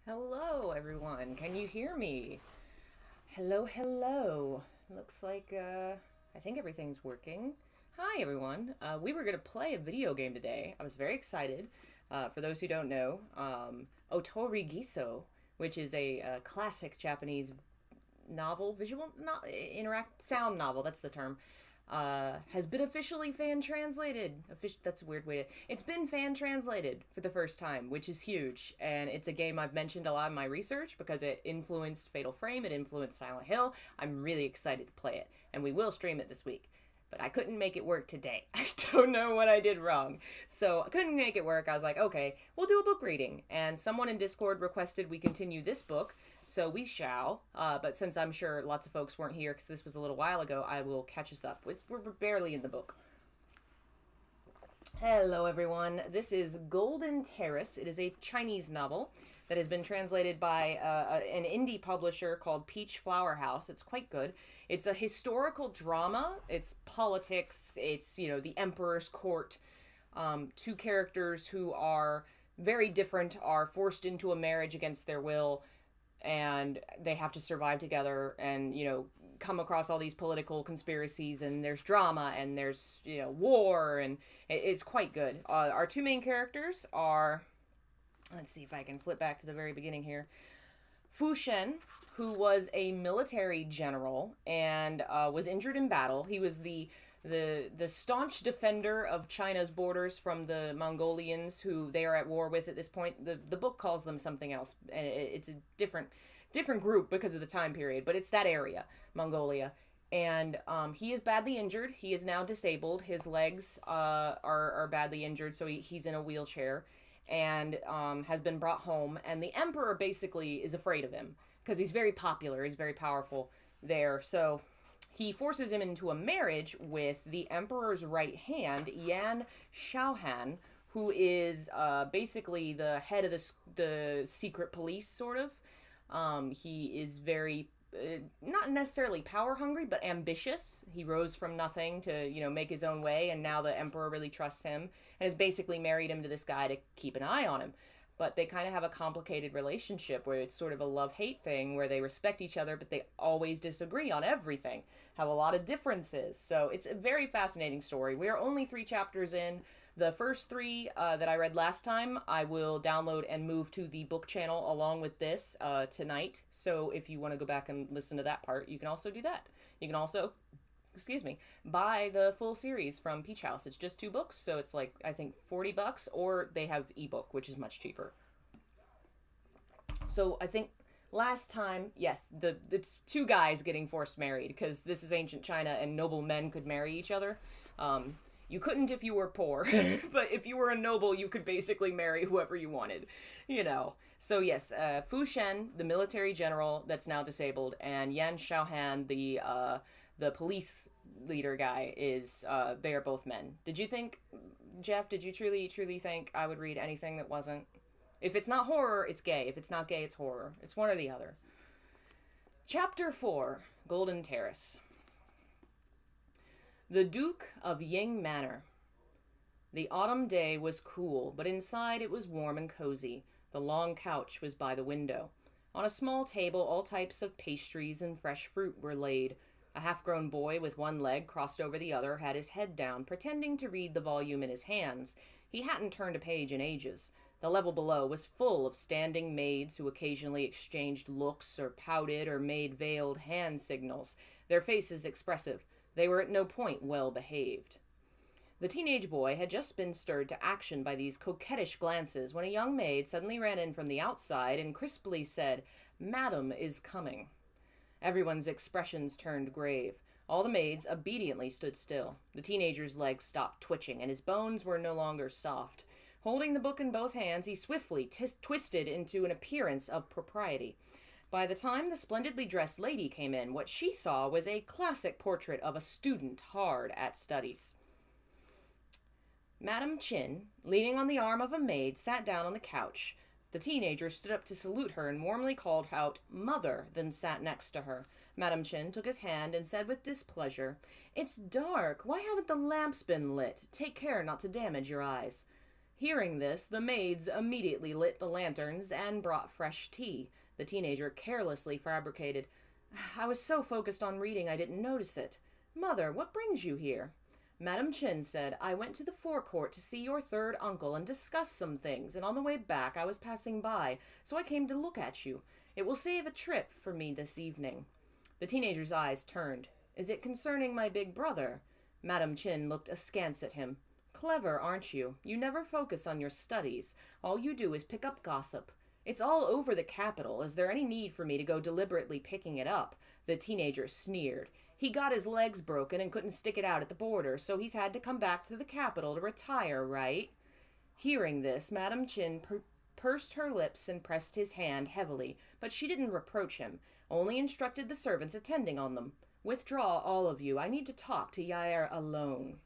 Hello, everyone. Can you hear me? Hello, hello. Looks like, I think everything's working. Hi, everyone. We were going to play a video game today. I was very excited. For those who don't know, Otori Giso, which is a classic Japanese novel, visual, not interact, sound novel, that's the term, has been officially fan translated. That's a weird way to. It's been fan translated for the first time, which is huge. And it's a game I've mentioned a lot in my research because it influenced Fatal Frame, it influenced Silent Hill. I'm really excited to play it, and we will stream it this week. But I couldn't make it work today. I don't know what I did wrong. So I couldn't make it work. I was like, okay, we'll do a book reading. And someone in Discord requested we continue this book, so we shall. But since I'm sure lots of folks weren't here because this was a little while ago, I will catch us up. We're barely in the book. Hello, everyone. This is Golden Terrace. It is a Chinese novel that has been translated by an indie publisher called Peach Flower House. It's quite good. It's a historical drama. It's politics. It's, the emperor's court. Two characters who are very different are forced into a marriage against their will, and they have to survive together and, come across all these political conspiracies, and there's drama and there's, war, and it's quite good. Our two main characters are, let's see if I can flip back to the very beginning here. Fu Shen, who was a military general and was injured in battle. He was the staunch defender of China's borders from the Mongolians, who they are at war with at this point. The book calls them something else. It's a different group because of the time period, but it's that area, Mongolia. And he is badly injured. He is now disabled. His legs are badly injured, so he's in a wheelchair and has been brought home. And the emperor basically is afraid of him because he's very popular. He's very powerful there. So he forces him into a marriage with the emperor's right hand, Yan Shaohan, who is basically the head of the secret police, sort of. He is very, not necessarily power hungry, but ambitious. He rose from nothing to, make his own way, and now the emperor really trusts him and has basically married him to this guy to keep an eye on him. But they kind of have a complicated relationship where it's sort of a love-hate thing where they respect each other, but they always disagree on everything, have a lot of differences. So it's a very fascinating story. We are only 3 chapters in. The first 3 that I read last time, I will download and move to the book channel along with this tonight. So if you want to go back and listen to that part, you can also do that. You can also, buy the full series from Peach House. It's just 2 books, so it's like, I think, $40, or they have ebook, which is much cheaper. So I think last time, yes, it's 2 guys getting forced married because this is ancient China and noble men could marry each other. You couldn't if you were poor, but if you were a noble, you could basically marry whoever you wanted, So yes, Fu Shen, the military general that's now disabled, and Yan Shaohan, the police leader guy, is they are both men. Did you think, Jeff? Did you truly think I would read anything that wasn't? If it's not horror, it's gay. If it's not gay, it's horror. It's one or the other. Chapter 4, Golden Terrace. The Duke of Ying Manor. The autumn day was cool, but inside it was warm and cozy. The long couch was by the window. On a small table, all types of pastries and fresh fruit were laid. A half-grown boy with one leg crossed over the other had his head down, pretending to read the volume in his hands. He hadn't turned a page in ages. The level below was full of standing maids who occasionally exchanged looks or pouted or made veiled hand signals, their faces expressive. They were at no point well behaved. The teenage boy had just been stirred to action by these coquettish glances when a young maid suddenly ran in from the outside and crisply said, "Madam is coming." Everyone's expressions turned grave. All the maids obediently stood still. The teenager's legs stopped twitching, and his bones were no longer soft. Holding the book in both hands, he swiftly twisted into an appearance of propriety. By the time the splendidly dressed lady came in, what she saw was a classic portrait of a student hard at studies. Madame Chin, leaning on the arm of a maid, sat down on the couch. The teenager stood up to salute her and warmly called out, "Mother," then sat next to her. Madame Chin took his hand and said with displeasure, "It's dark. Why haven't the lamps been lit? Take care not to damage your eyes." Hearing this, the maids immediately lit the lanterns and brought fresh tea. The teenager carelessly fabricated, I was so focused on reading I didn't notice it. Mother, what brings you here? Madam Chin said, I went to the forecourt to see your third uncle and discuss some things, and on the way back I was passing by, so I came to look at you. It will save a trip for me this evening. The teenager's eyes turned. Is it concerning my big brother? Madam Chin looked askance at him. Clever, aren't you? You never focus on your studies. All you do is pick up gossip. It's all over the capital. Is there any need for me to go deliberately picking it up? The teenager sneered. He got his legs broken and couldn't stick it out at the border, so he's had to come back to the capital to retire, right? Hearing this, Madam Chin pursed her lips and pressed his hand heavily, but she didn't reproach him, only instructed the servants attending on them. Withdraw, all of you. I need to talk to Yair alone.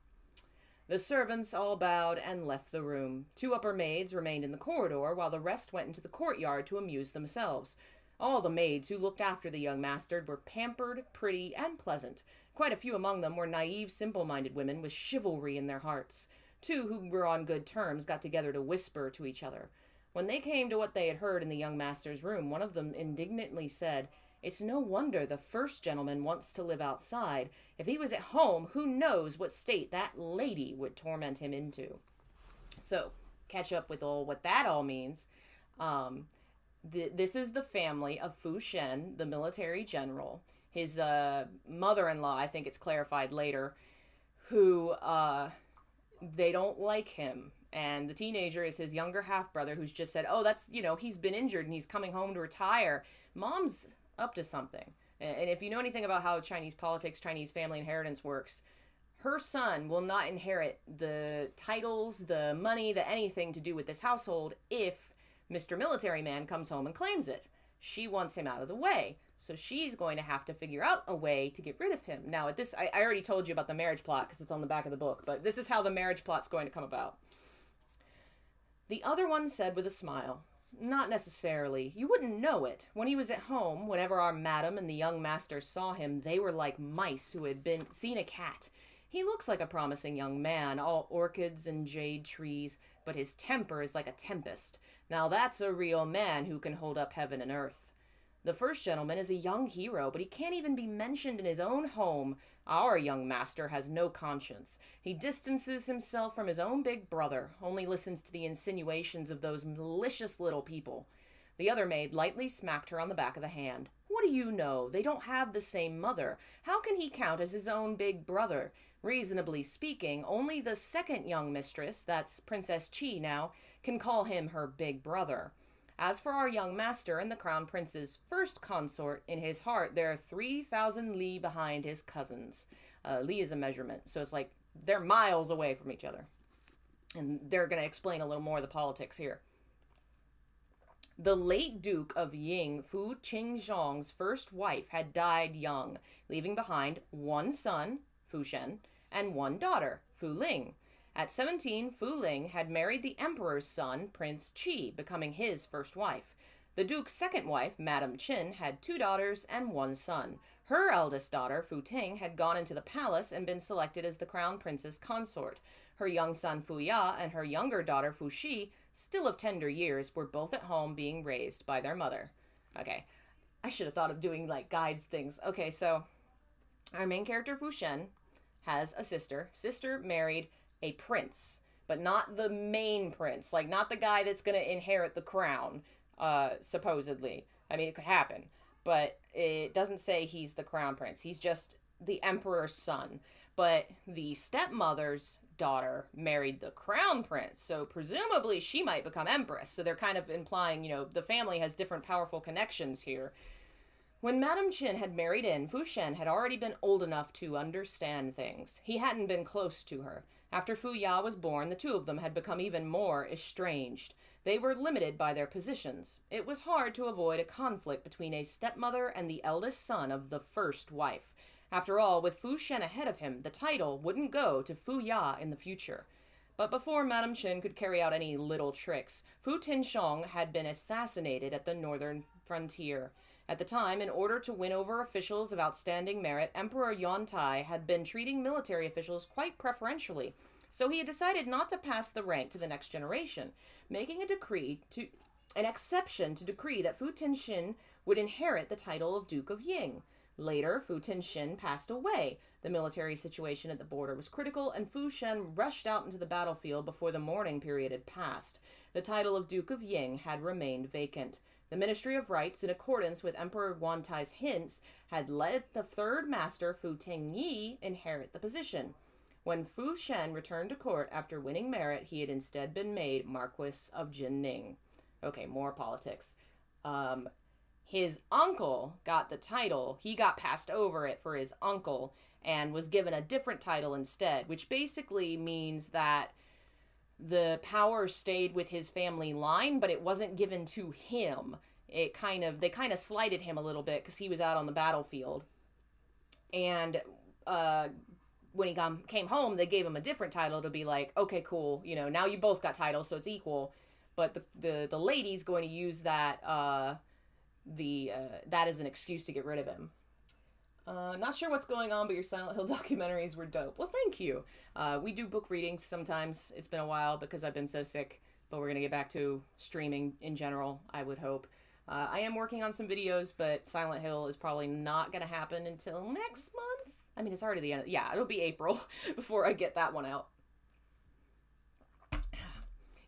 The servants all bowed and left the room. 2 upper maids remained in the corridor, while the rest went into the courtyard to amuse themselves. All the maids who looked after the young master were pampered, pretty, and pleasant. Quite a few among them were naive, simple-minded women with chivalry in their hearts. 2 who were on good terms got together to whisper to each other. When they came to what they had heard in the young master's room, one of them indignantly said, It's no wonder the first gentleman wants to live outside. If he was at home, who knows what state that lady would torment him into. So, catch up with what that all means. This is the family of Fu Shen, the military general. His mother-in-law, I think it's clarified later, who they don't like him. And the teenager is his younger half-brother who's just said, oh, that's, he's been injured and he's coming home to retire. Mom's up to something. And if you know anything about how Chinese politics, Chinese family inheritance works, her son will not inherit the titles, the money, the anything to do with this household if Mr. Military Man comes home and claims it. She wants him out of the way. So she's going to have to figure out a way to get rid of him. Now, I already told you about the marriage plot because it's on the back of the book, but this is how the marriage plot's going to come about. The other one said with a smile, Not necessarily. You wouldn't know it. When he was at home, whenever our madam and the young master saw him, they were like mice who had seen a cat. He looks like a promising young man, all orchids and jade trees, but his temper is like a tempest. Now that's a real man who can hold up heaven and earth. The first gentleman is a young hero, but he can't even be mentioned in his own home. Our young master has no conscience. He distances himself from his own big brother, only listens to the insinuations of those malicious little people. The other maid lightly smacked her on the back of the hand. What do you know? They don't have the same mother. How can he count as his own big brother? Reasonably speaking, only the second young mistress, that's Princess Chi now, can call him her big brother. As for our young master and the crown prince's first consort, in his heart there are 3,000 li behind his cousins. Li is a measurement, so it's like they're miles away from each other. And they're going to explain a little more of the politics here. The late Duke of Ying, Fu Qingzhong's first wife, had died young, leaving behind 1 son, Fu Shen, and 1 daughter, Fu Ling. At 17, Fu Ling had married the emperor's son, Prince Qi, becoming his first wife. The duke's second wife, Madam Qin, had 2 daughters and 1 son. Her eldest daughter, Fu Ting, had gone into the palace and been selected as the crown prince's consort. Her young son, Fu Ya, and her younger daughter, Fu Shi, still of tender years, were both at home being raised by their mother. Okay, I should have thought of doing, guides things. Okay, so our main character, Fu Shen, has a sister. Sister married a prince, but not the main prince, not the guy that's going to inherit the crown, supposedly. I mean, it could happen, but it doesn't say he's the crown prince. He's just the emperor's son. But the stepmother's daughter married the crown prince, so presumably she might become empress. So they're kind of implying, the family has different powerful connections here. When Madam Qin had married in, Fu Shen had already been old enough to understand things. He hadn't been close to her. After Fu Ya was born, the 2 of them had become even more estranged. They were limited by their positions. It was hard to avoid a conflict between a stepmother and the eldest son of the first wife. After all, with Fu Shen ahead of him, the title wouldn't go to Fu Ya in the future. But before Madam Qin could carry out any little tricks, Fu Tinshong had been assassinated at the northern frontier. At the time, in order to win over officials of outstanding merit, Emperor Yuan Tai had been treating military officials quite preferentially. So he had decided not to pass the rank to the next generation, making an exception to decree that Fu Tenshin would inherit the title of Duke of Ying. Later, Fu Tenshin passed away. The military situation at the border was critical, and Fu Shen rushed out into the battlefield before the mourning period had passed. The title of Duke of Ying had remained vacant. The Ministry of Rites, in accordance with Emperor Guantai's hints, had let the third master, Fu Tingyi, inherit the position. When Fu Shen returned to court after winning merit, he had instead been made Marquis of Jinning. Okay, more politics. His uncle got the title. He got passed over it for his uncle and was given a different title instead, which basically means that the power stayed with his family line, but it wasn't given to him. They kind of slighted him a little bit because he was out on the battlefield. And when he came home, they gave him a different title to be like, okay, cool, now you both got titles, so it's equal. But the lady's going to use that that as an excuse to get rid of him. Not sure what's going on, but your Silent Hill documentaries were dope. Well, thank you. We do book readings sometimes. It's been a while because I've been so sick, but we're going to get back to streaming in general, I would hope. I am working on some videos, but Silent Hill is probably not going to happen until next month. I mean, it's already the end. Yeah, it'll be April before I get that one out.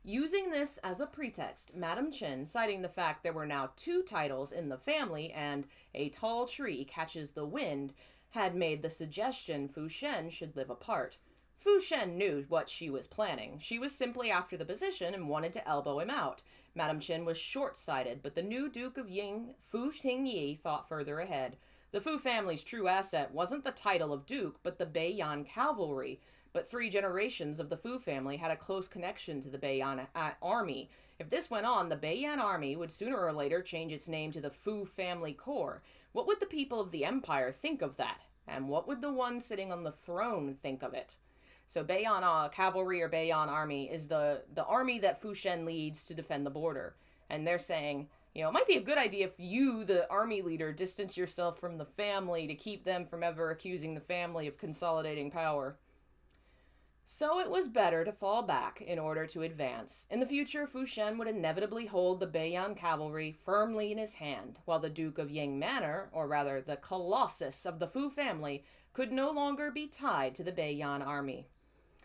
Using this as a pretext, Madam Chen, citing the fact there were now 2 titles in the family and a tall tree catches the wind, had made the suggestion Fu Shen should live apart. Fu Shen knew what she was planning. She was simply after the position and wanted to elbow him out. Madam Chen was short-sighted, but the new Duke of Ying, Fu Tingyi, thought further ahead. The Fu family's true asset wasn't the title of Duke, but the Beiyan cavalry. But 3 generations of the Fu family had a close connection to the Beiyan army. If this went on, the Beiyan army would sooner or later change its name to the Fu family corps. What would the people of the empire think of that? And what would the one sitting on the throne think of it? So Beiyan cavalry or Beiyan army is the army that Fu Shen leads to defend the border. And they're saying, it might be a good idea if you, the army leader, distance yourself from the family to keep them from ever accusing the family of consolidating power. So it was better to fall back in order to advance. In the future, Fu Shen would inevitably hold the Beiyan cavalry firmly in his hand, while the Duke of Ying Manor, or rather the Colossus of the Fu family, could no longer be tied to the Beiyan army.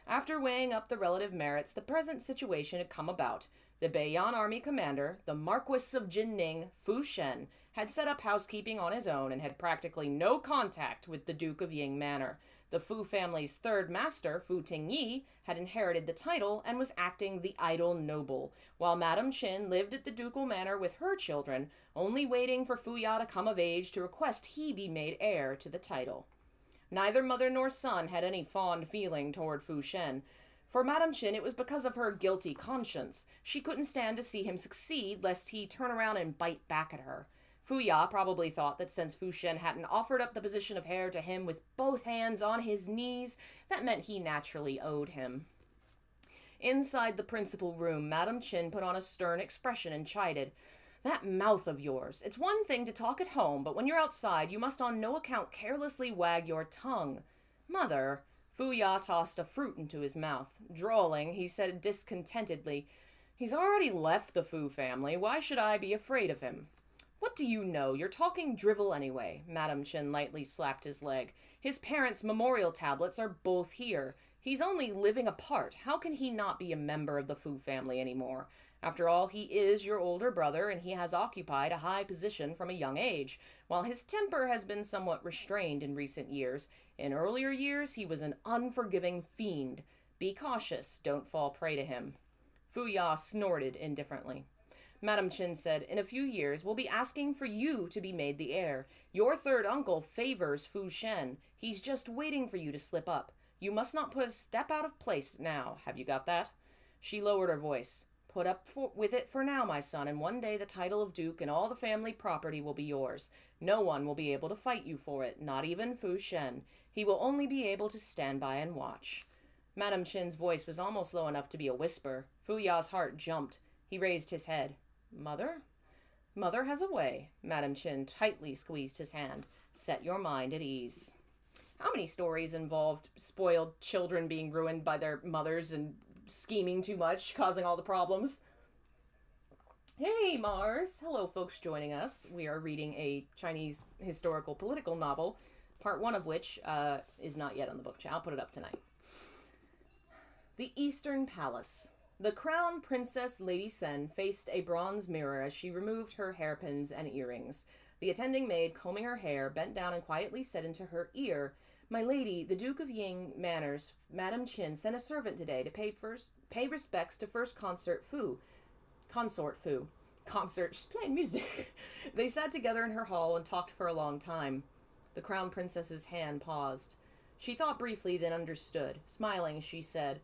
After weighing up the relative merits, the present situation had come about. The Beiyan army commander, the Marquis of Jinning, Fu Shen, had set up housekeeping on his own and had practically no contact with the Duke of Ying Manor. The Fu family's third master, Fu Tingyi, had inherited the title and was acting the idle noble, while Madam Chen lived at the ducal manor with her children, only waiting for Fu Ya to come of age to request he be made heir to the title. Neither mother nor son had any fond feeling toward Fu Shen. For Madam Chen, it was because of her guilty conscience. She couldn't stand to see him succeed, lest he turn around and bite back at her. Fu Ya probably thought that since Fu Shen hadn't offered up the position of heir to him with both hands on his knees, that meant he naturally owed him. Inside the principal room, Madam Chen put on a stern expression and chided, "That mouth of yours. It's one thing to talk at home, but when you're outside, you must on no account carelessly wag your tongue. Mother." Fu Ya tossed a fruit into his mouth. Drawling, he said discontentedly, "He's already left the Fu family. Why should I be afraid of him?" "What do you know? You're talking drivel anyway." Madam Chen lightly slapped his leg. "His parents' memorial tablets are both here. He's only living apart. How can he not be a member of the Fu family anymore? After all, he is your older brother, and he has occupied a high position from a young age. While his temper has been somewhat restrained in recent years, in earlier years he was an unforgiving fiend. Be cautious. Don't fall prey to him." Fu Ya snorted indifferently. Madam Chen said, "In a few years, we'll be asking for you to be made the heir. Your third uncle favors Fu Shen. He's just waiting for you to slip up. You must not put a step out of place now. Have you got that?" She lowered her voice. "Put up with it for now, my son, and one day the title of Duke and all the family property will be yours. No one will be able to fight you for it, not even Fu Shen. He will only be able to stand by and watch." Madam Chen's voice was almost low enough to be a whisper. Fu Ya's heart jumped. He raised his head. "Mother?" "Mother has a way." Madam Chen tightly squeezed his hand. "Set your mind at ease." How many stories involved spoiled children being ruined by their mothers and scheming too much, causing all the problems? Hey, Mars! Hello, folks joining us. We are reading a Chinese historical political novel, part one of which is not yet on the book chat. I'll put it up tonight. The Eastern Palace. The Crown Princess Lady Sen faced a bronze mirror as she removed her hairpins and earrings. The attending maid, combing her hair, bent down and quietly said into her ear, "My lady, the Duke of Ying Manor's Madame Chin sent a servant today to pay respects to First Consort Fu. She's playing music." They sat together in her hall and talked for a long time. The Crown Princess's hand paused. She thought briefly, then understood. Smiling, she said,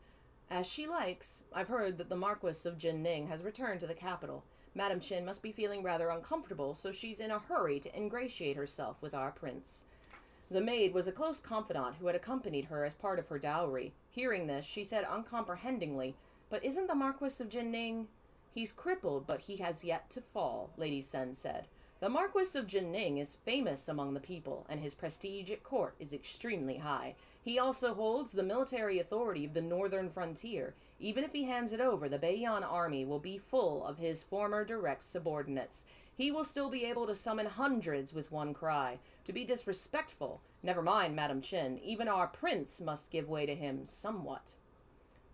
"As she likes. I've heard that the Marquis of Jinning has returned to the capital. Madame Chin must be feeling rather uncomfortable, so she's in a hurry to ingratiate herself with our prince." The maid was a close confidant who had accompanied her as part of her dowry. Hearing this, she said uncomprehendingly, "But isn't the Marquis of Jinning—" "He's crippled, but he has yet to fall," Lady Sen said. "The Marquis of Jinning is famous among the people, and his prestige at court is extremely high. He also holds the military authority of the northern frontier. Even if he hands it over, the Beian army will be full of his former direct subordinates. He will still be able to summon hundreds with one cry. To be disrespectful, never mind Madame Chin, even our prince must give way to him somewhat."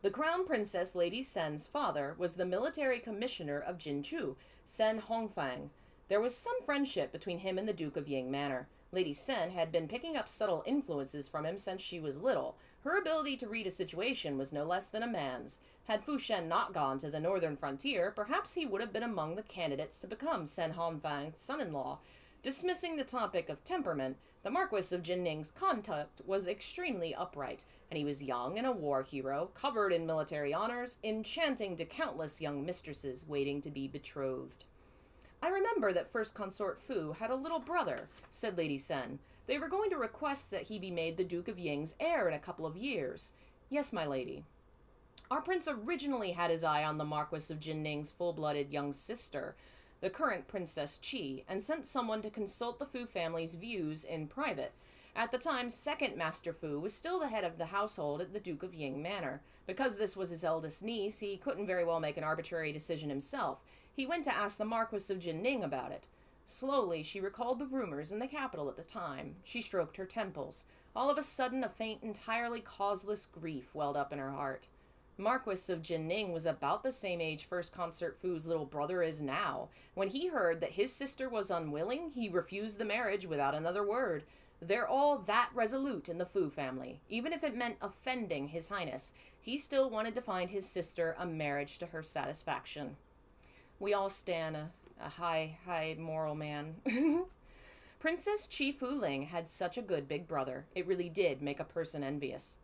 The Crown Princess Lady Sen's father was the military commissioner of Jinchu, Sen Hongfang. There was some friendship between him and the Duke of Ying Manor. Lady Sen had been picking up subtle influences from him since she was little. Her ability to read a situation was no less than a man's. Had Fu Shen not gone to the northern frontier, perhaps he would have been among the candidates to become Sen Hongfang's son-in-law. Dismissing the topic of temperament, the Marquis of Jinning's conduct was extremely upright, and he was young and a war hero, covered in military honors, enchanting to countless young mistresses waiting to be betrothed. "I remember that First Consort Fu had a little brother," said Lady Sen. "They were going to request that he be made the Duke of Ying's heir in a couple of years." "Yes, my lady." "Our prince originally had his eye on the Marquis of Jinning's full-blooded young sister, the current Princess Qi, and sent someone to consult the Fu family's views in private. At the time, second Master Fu was still the head of the household at the Duke of Ying Manor. Because this was his eldest niece, he couldn't very well make an arbitrary decision himself. He went to ask the Marquis of Jinning about it." Slowly, she recalled the rumors in the capital at the time. She stroked her temples. All of a sudden, a faint, entirely causeless grief welled up in her heart. Marquis of Jinning was about the same age First Consort Fu's little brother is now. When he heard that his sister was unwilling, he refused the marriage without another word. They're all that resolute in the Fu family. Even if it meant offending His Highness, he still wanted to find his sister a marriage to her satisfaction. We all stand a high moral man. Princess Chi Fu Ling had such a good big brother. It really did make a person envious.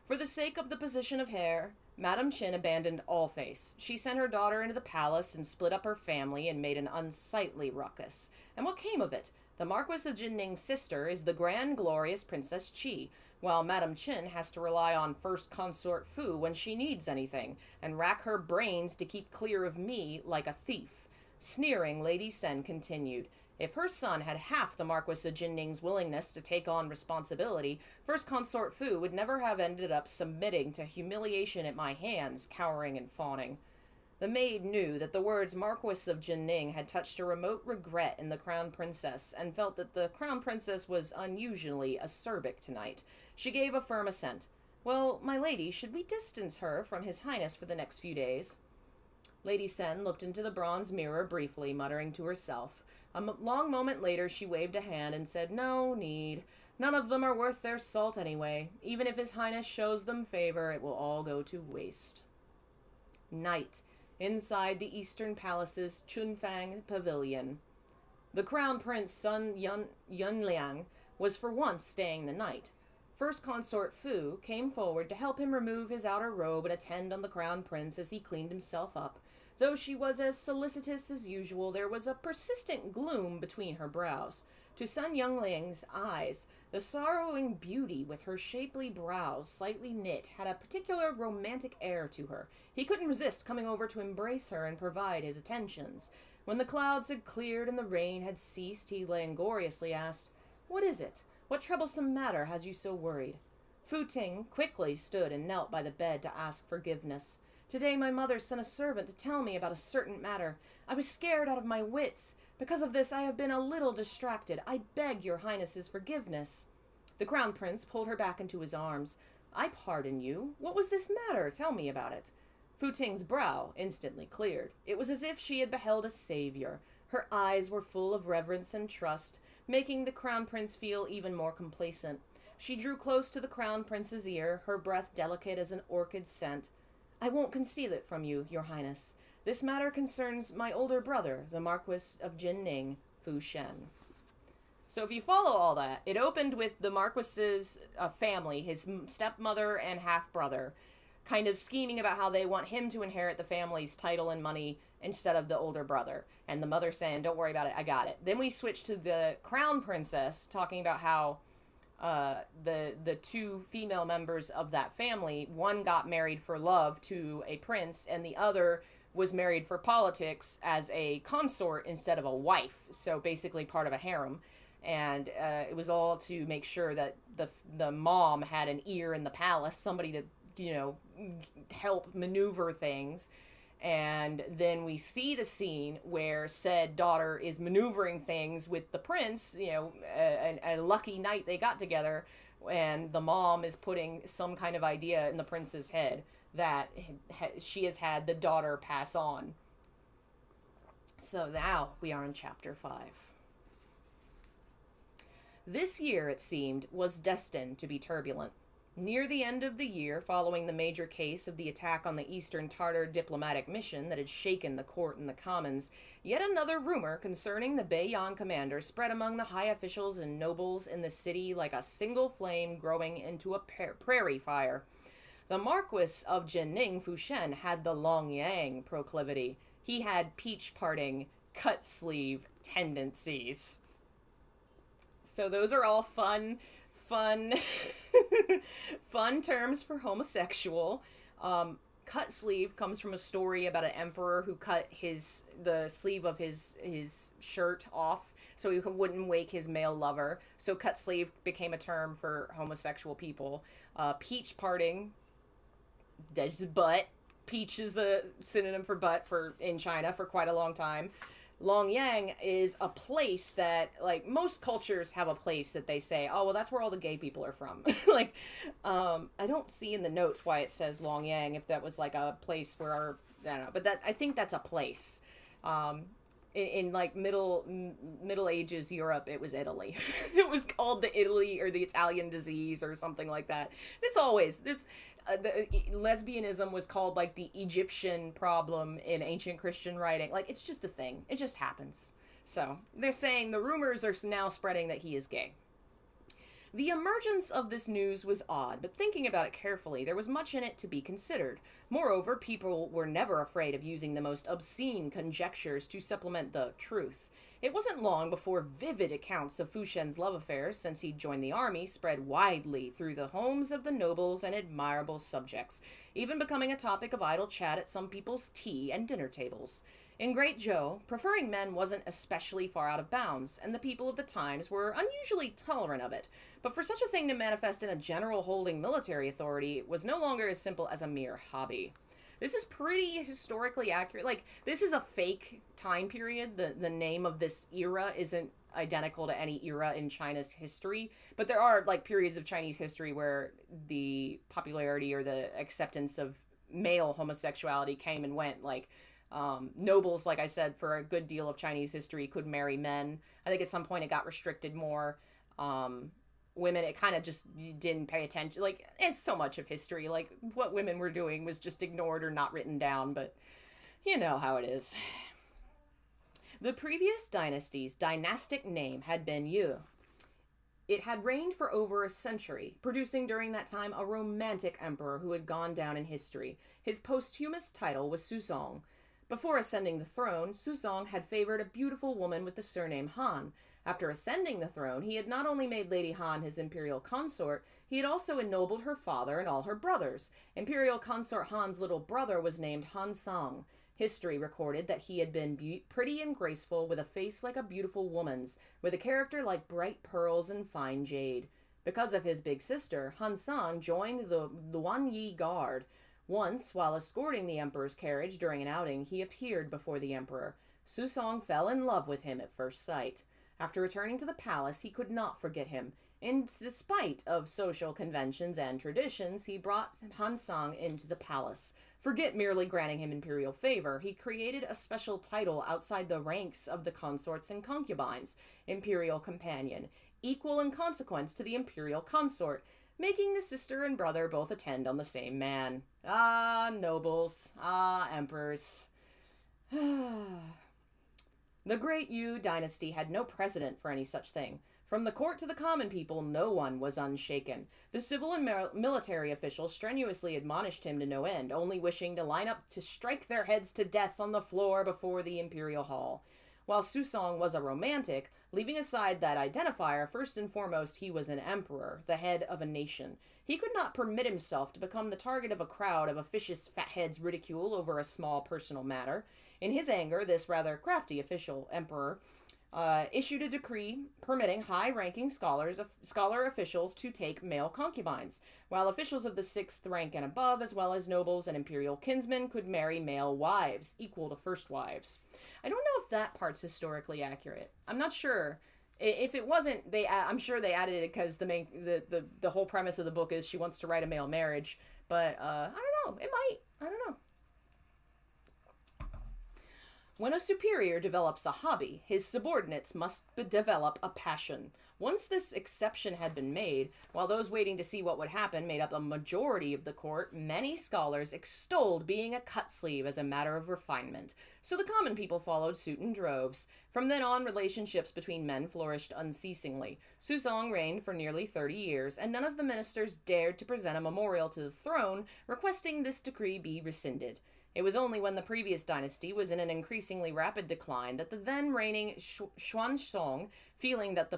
For the sake of the position of heir, Madame Chin abandoned all face. She sent her daughter into the palace and split up her family and made an unsightly ruckus. And what came of it? The Marquis of Jinning's sister is the grand, glorious Princess Qi, while Madame Chin has to rely on First Consort Fu when she needs anything, and rack her brains to keep clear of me like a thief. Sneering, Lady Sen continued, "If her son had half the Marquis of Jinning's willingness to take on responsibility, First Consort Fu would never have ended up submitting to humiliation at my hands, cowering and fawning." The maid knew that the words Marquis of Jinning had touched a remote regret in the Crown Princess, and felt that the Crown Princess was unusually acerbic tonight. She gave a firm assent. "Well, my lady, should we distance her from His Highness for the next few days?" Lady Sen looked into the bronze mirror briefly, muttering to herself. A long moment later, she waved a hand and said, "No need. None of them are worth their salt anyway. Even if His Highness shows them favor, it will all go to waste." Night. Inside the Eastern Palace's Chunfang Pavilion. The Crown Prince Sun Yunliang was for once staying the night. First Consort Fu came forward to help him remove his outer robe and attend on the Crown Prince as he cleaned himself up. Though she was as solicitous as usual, there was a persistent gloom between her brows. To Sun Yunliang's eyes, the sorrowing beauty with her shapely brows slightly knit had a particular romantic air to her. He couldn't resist coming over to embrace her and provide his attentions. When the clouds had cleared and the rain had ceased, he languorously asked, "What is it? What troublesome matter has you so worried? Fu Ting quickly stood and knelt by the bed to ask forgiveness. Today my mother sent a servant to tell me about a certain matter. I was scared out of my wits. Because of this I have been a little distracted. I beg your highness's forgiveness. The crown prince pulled her back into his arms. I pardon you. What was this matter? Tell me about it. Fu Ting's brow instantly cleared. It was as if she had beheld a savior. Her eyes were full of reverence and trust, making the crown prince feel even more complacent. She drew close to the crown prince's ear, her breath delicate as an orchid scent. I won't conceal it from you, your highness. This matter concerns my older brother, the Marquis of Jinning, Fu Shen. So if you follow all that, it opened with the Marquis's family, his stepmother and half-brother, kind of scheming about how they want him to inherit the family's title and money instead of the older brother. And the mother saying, don't worry about it, I got it. Then we switch to the crown princess talking about how the two female members of that family, one got married for love to a prince, and the other was married for politics as a consort instead of a wife. So basically part of a harem. And it was all to make sure that the mom had an ear in the palace, somebody to, help maneuver things. And then we see the scene where said daughter is maneuvering things with the prince, a lucky night they got together, and the mom is putting some kind of idea in the prince's head that she has had the daughter pass on. So now we are in chapter 5. This year, it seemed, was destined to be turbulent. Near the end of the year, following the major case of the attack on the Eastern Tartar diplomatic mission that had shaken the court and the commons, yet another rumor concerning the Beiyan commander spread among the high officials and nobles in the city like a single flame growing into a prairie fire. The Marquis of Jinning Fu Shen had the Long Yang proclivity. He had peach-parting, cut-sleeve tendencies. So those are all fun terms for homosexual. Cut sleeve comes from a story about an emperor who cut the sleeve of his shirt off so he wouldn't wake his male lover. So cut sleeve became a term for homosexual people. Peach parting, that's just butt. Peach is a synonym for butt in China for quite a long time. Long Yang is a place that, like, most cultures have a place that they say, oh, well, that's where all the gay people are from. I don't see in the notes why it says Long Yang, if that was, like, a place where, I don't know, but I think that's a place. In Middle Ages Europe, it was Italy. It was called the Italy or the Italian disease or something like that. Lesbianism was called like the Egyptian problem in ancient Christian writing. Like, it's just a thing. It just happens. So they're saying the rumors are now spreading that he is gay. The emergence of this news was odd, but thinking about it carefully, there was much in it to be considered. Moreover, people were never afraid of using the most obscene conjectures to supplement the truth. It wasn't long before vivid accounts of Fu Shen's love affairs since he'd joined the army spread widely through the homes of the nobles and admirable subjects, even becoming a topic of idle chat at some people's tea and dinner tables. In Great Zhou, preferring men wasn't especially far out of bounds, and the people of the times were unusually tolerant of it. But for such a thing to manifest in a general holding military authority was no longer as simple as a mere hobby. This is pretty historically accurate. Like, this is a fake time period. The name of this era isn't identical to any era in China's history, but there are, like, periods of Chinese history where the popularity or the acceptance of male homosexuality came and went. Like, nobles, like I said, for a good deal of Chinese history could marry men. I think at some point it got restricted more. Women, it kind of just didn't pay attention. Like, it's so much of history. Like, what women were doing was just ignored or not written down, but you know how it is. The previous dynasty's dynastic name had been Yu. It had reigned for over a century, producing during that time a romantic emperor who had gone down in history. His posthumous title was Suzong. Before ascending the throne, Suzong had favored a beautiful woman with the surname Han. After ascending the throne, he had not only made Lady Han his imperial consort, he had also ennobled her father and all her brothers. Imperial consort Han's little brother was named Han Sang. History recorded that he had been pretty and graceful, with a face like a beautiful woman's, with a character like bright pearls and fine jade. Because of his big sister, Han Sang joined the Luanyi Guard. Once, while escorting the emperor's carriage during an outing, he appeared before the emperor. Susong fell in love with him at first sight. After returning to the palace, he could not forget him. In despite of social conventions and traditions, he brought Han Sang into the palace. Forget merely granting him imperial favor, he created a special title outside the ranks of the consorts and concubines, Imperial Companion, equal in consequence to the imperial consort, making the sister and brother both attend on the same man. Ah, nobles. Ah, emperors. The Great Yu dynasty had no precedent for any such thing. From the court to the common people, no one was unshaken. The civil and military officials strenuously admonished him to no end, only wishing to line up to strike their heads to death on the floor before the imperial hall. While Susong was a romantic, leaving aside that identifier, first and foremost he was an emperor, the head of a nation. He could not permit himself to become the target of a crowd of officious fatheads' ridicule over a small personal matter. In his anger, this rather crafty official emperor issued a decree permitting high-ranking scholar officials to take male concubines, while officials of the 6th rank and above, as well as nobles and imperial kinsmen, could marry male wives, equal to first wives. I don't know if that part's historically accurate. I'm not sure. If it wasn't, I'm sure they added it because the whole premise of the book is she wants to write a male marriage. But I don't know. It might. I don't know. When a superior develops a hobby, his subordinates must develop a passion. Once this exception had been made, while those waiting to see what would happen made up a majority of the court, many scholars extolled being a cut-sleeve as a matter of refinement. So the common people followed suit in droves. From then on, relationships between men flourished unceasingly. Susong reigned for nearly 30 years, and none of the ministers dared to present a memorial to the throne requesting this decree be rescinded. It was only when the previous dynasty was in an increasingly rapid decline that the then reigning Xuanzong, feeling that the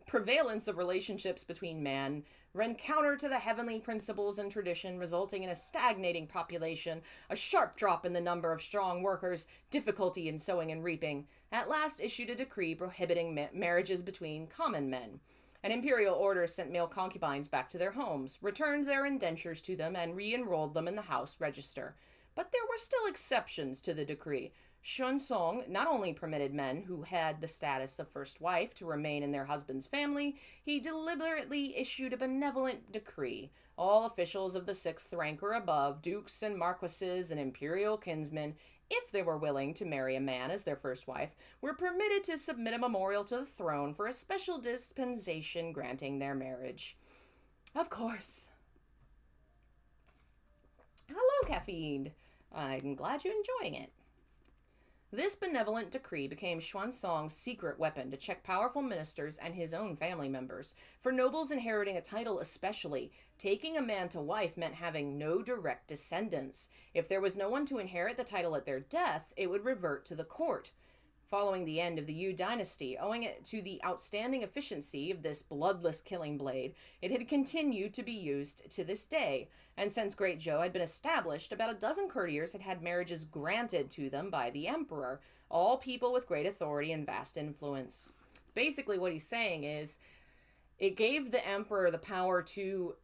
prevalence of relationships between men ran counter to the heavenly principles and tradition, resulting in a stagnating population, a sharp drop in the number of strong workers, difficulty in sowing and reaping, at last issued a decree prohibiting marriages between common men. An imperial order sent male concubines back to their homes, returned their indentures to them, and re-enrolled them in the house register. But there were still exceptions to the decree. Xuanzong not only permitted men who had the status of first wife to remain in their husband's family, he deliberately issued a benevolent decree. All officials of the 6th rank or above, dukes and marquises and imperial kinsmen, if they were willing to marry a man as their first wife, were permitted to submit a memorial to the throne for a special dispensation granting their marriage. Of course. Hello, Caffeine. I'm glad you're enjoying it. This benevolent decree became Xuanzong's secret weapon to check powerful ministers and his own family members. For nobles inheriting a title especially, taking a man to wife meant having no direct descendants. If there was no one to inherit the title at their death, it would revert to the court. Following the end of the Yu dynasty, owing it to the outstanding efficiency of this bloodless killing blade, it had continued to be used to this day, and since Great Zhou had been established, about a dozen courtiers had had marriages granted to them by the emperor, all people with great authority and vast influence. Basically what he's saying is, it gave the emperor the power to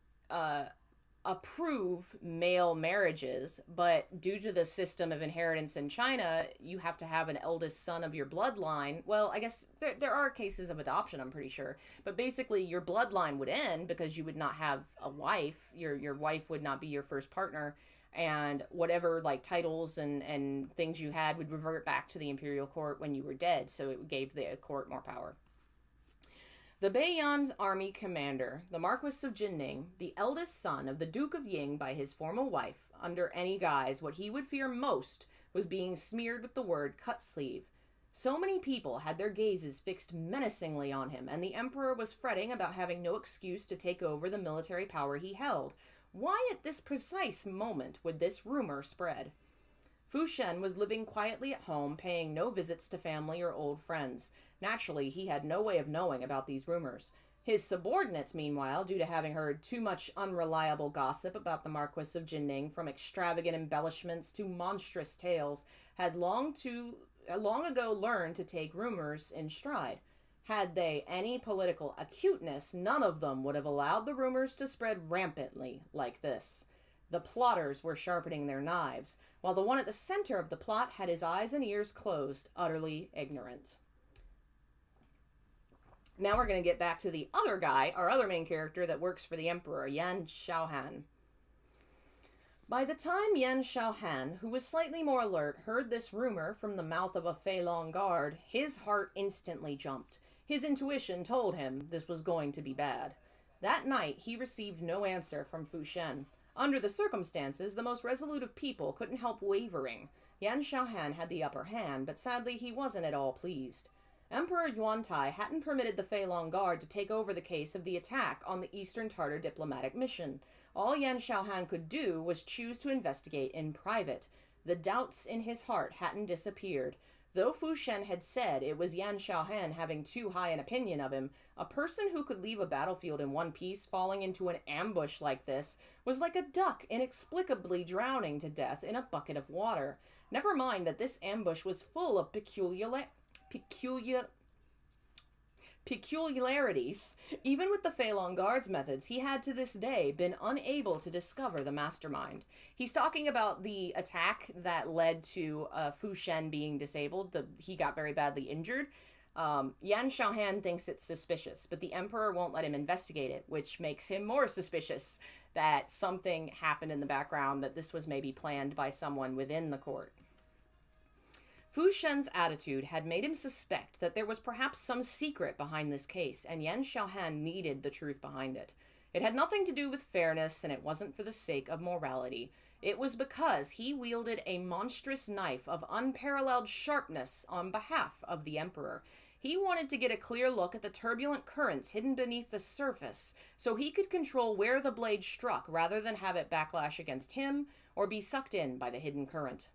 approve male marriages, but due to the system of inheritance in China, you have to have an eldest son of your bloodline. Well, I guess there are cases of adoption, I'm pretty sure, but basically your bloodline would end because you would not have a wife. Your wife would not be your first partner, and whatever like titles and things you had would revert back to the imperial court when you were dead, so it gave the court more power. The Beiyan's army commander, the Marquis of Jinning, the eldest son of the Duke of Ying by his former wife, under any guise, what he would fear most was being smeared with the word cut-sleeve. So many people had their gazes fixed menacingly on him, and the emperor was fretting about having no excuse to take over the military power he held. Why at this precise moment would this rumor spread? Fu Shen was living quietly at home, paying no visits to family or old friends. Naturally, he had no way of knowing about these rumors. His subordinates, meanwhile, due to having heard too much unreliable gossip about the Marquis of Jinning, from extravagant embellishments to monstrous tales, had long ago learned to take rumors in stride. Had they any political acuteness, none of them would have allowed the rumors to spread rampantly like this. The plotters were sharpening their knives, while the one at the center of the plot had his eyes and ears closed, utterly ignorant. Now we're going to get back to the other guy, our other main character that works for the Emperor, Yan Xiaohan. By the time Yan Xiaohan, who was slightly more alert, heard this rumor from the mouth of a Feilong guard, his heart instantly jumped. His intuition told him this was going to be bad. That night, he received no answer from Fu Shen. Under the circumstances, the most resolute of people couldn't help wavering. Yan Xiaohan had the upper hand, but sadly he wasn't at all pleased. Emperor Yuantai hadn't permitted the Feilong Guard to take over the case of the attack on the Eastern Tartar diplomatic mission. All Yan Xiaohan could do was choose to investigate in private. The doubts in his heart hadn't disappeared. Though Fu Shen had said it was Yan Xiaohan having too high an opinion of him, a person who could leave a battlefield in one piece falling into an ambush like this was like a duck inexplicably drowning to death in a bucket of water. Never mind that this ambush was full of peculiarities. Even with the Feilong Guard's methods, he had to this day been unable to discover the mastermind. He's talking about the attack that led to Fu Shen being disabled. He got very badly injured. Yan Xiaohan thinks it's suspicious, but the Emperor won't let him investigate it, which makes him more suspicious that something happened in the background, that this was maybe planned by someone within the court. Fu Shen's attitude had made him suspect that there was perhaps some secret behind this case, and Yan Xiaohan needed the truth behind it. It had nothing to do with fairness, and it wasn't for the sake of morality. It was because he wielded a monstrous knife of unparalleled sharpness on behalf of the Emperor. He wanted to get a clear look at the turbulent currents hidden beneath the surface, so he could control where the blade struck rather than have it backlash against him or be sucked in by the hidden current.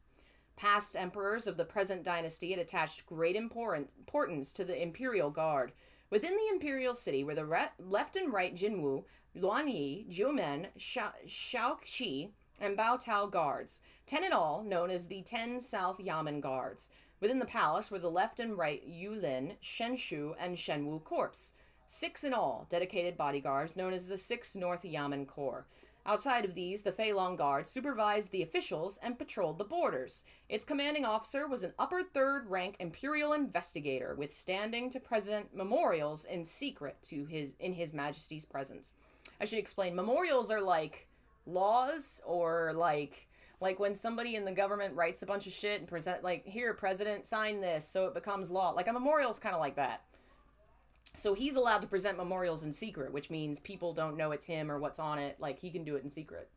Past emperors of the present dynasty had attached great importance to the Imperial Guard. Within the Imperial City were the left and right Jinwu, Luanyi, Jiumen, Shaoqi, and Baotao Guards, 10 in all, known as the 10 South Yamen Guards. Within the palace were the left and right Yulin, Shenshu, and Shenwu Corps, 6 in all, dedicated bodyguards known as the 6 North Yamen Corps. Outside of these, the Feilong Guard supervised the officials and patrolled the borders. Its commanding officer was an upper third-rank imperial investigator with standing to present memorials in secret in His Majesty's presence. I should explain, memorials are like laws, or like when somebody in the government writes a bunch of shit and present, like, here, president, sign this so it becomes law. Like, a memorial's kind of like that. So he's allowed to present memorials in secret, which means people don't know it's him or what's on it. Like, he can do it in secret.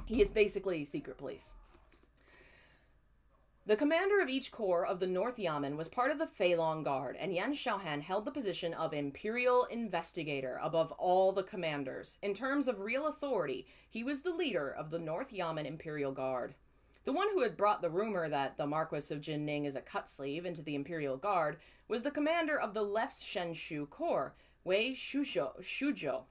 He is basically secret police. The commander of each corps of the North Yamen was part of the Feilong Guard, and Yan Xiaohan held the position of Imperial Investigator above all the commanders. In terms of real authority, he was the leader of the North Yamen Imperial Guard. The one who had brought the rumor that the Marquis of Jinning is a cut-sleeve into the Imperial Guard was the commander of the left Shenshu Corps, Wei Shujo.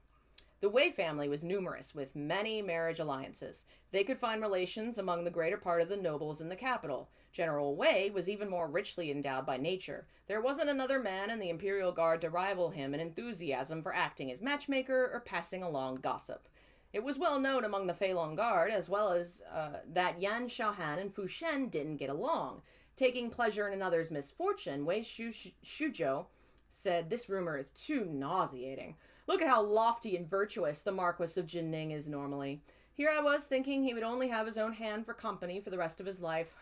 The Wei family was numerous, with many marriage alliances. They could find relations among the greater part of the nobles in the capital. General Wei was even more richly endowed by nature. There wasn't another man in the Imperial Guard to rival him in enthusiasm for acting as matchmaker or passing along gossip. It was well known among the Feilong Guard, as well as that Yan Xiaohan and Fu Shen didn't get along. Taking pleasure in another's misfortune, Wei Shujo said, "This rumor is too nauseating. Look at how lofty and virtuous the Marquis of Jinning is normally. Here I was thinking he would only have his own hand for company for the rest of his life."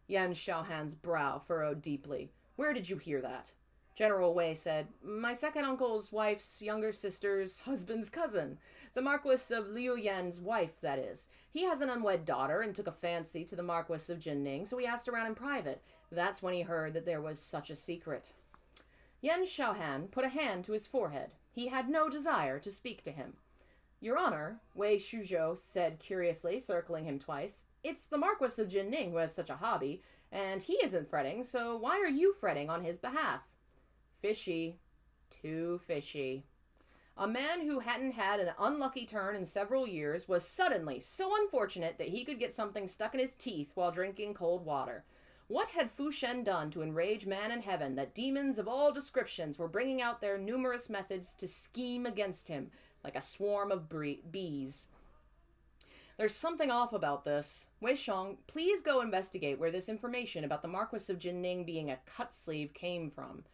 Yan Xiaohan's brow furrowed deeply. "Where did you hear that?" General Wei said, "My second uncle's wife's younger sister's husband's cousin. The Marquis of Liu Yan's wife, that is. He has an unwed daughter and took a fancy to the Marquis of Jinning, so he asked around in private. That's when he heard that there was such a secret." Yan Xiaohan put a hand to his forehead. He had no desire to speak to him. "Your Honor," Wei Shujo said curiously, circling him twice, "it's the Marquis of Jinning who has such a hobby, and he isn't fretting, so why are you fretting on his behalf?" "Fishy." Too fishy. A man who hadn't had an unlucky turn in several years was suddenly so unfortunate that he could get something stuck in his teeth while drinking cold water. What had Fu Shen done to enrage man in heaven that demons of all descriptions were bringing out their numerous methods to scheme against him like a swarm of bees? There's something off about this. Wei Shang, please go investigate where this information about the Marquis of Jinning being a cut sleeve came from.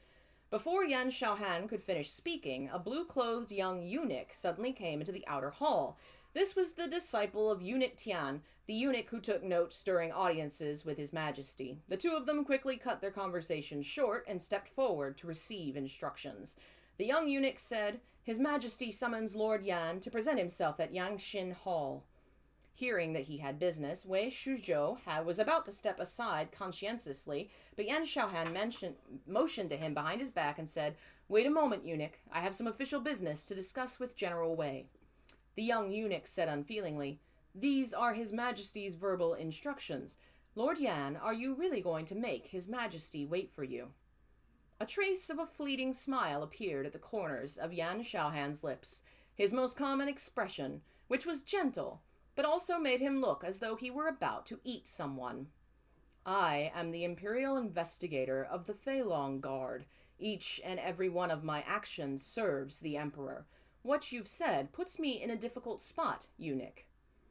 Before Yan Xiaohan could finish speaking, a blue-clothed young eunuch suddenly came into the outer hall. This was the disciple of Eunuch Tian, the eunuch who took notes during audiences with His Majesty. The two of them quickly cut their conversation short and stepped forward to receive instructions. The young eunuch said, "His Majesty summons Lord Yan to present himself at Yangshin Hall." Hearing that he had business, Wei Shuzhou was about to step aside conscientiously, but Yan Xiaohan motioned to him behind his back and said, "Wait a moment, eunuch. I have some official business to discuss with General Wei." The young eunuch said unfeelingly, "These are His Majesty's verbal instructions. Lord Yan, are you really going to make His Majesty wait for you?" A trace of a fleeting smile appeared at the corners of Yan Xiaohan's lips, his most common expression, which was gentle, but also made him look as though he were about to eat someone. "I am the Imperial Investigator of the Feilong Guard. Each and every one of my actions serves the Emperor. What you've said puts me in a difficult spot, eunuch."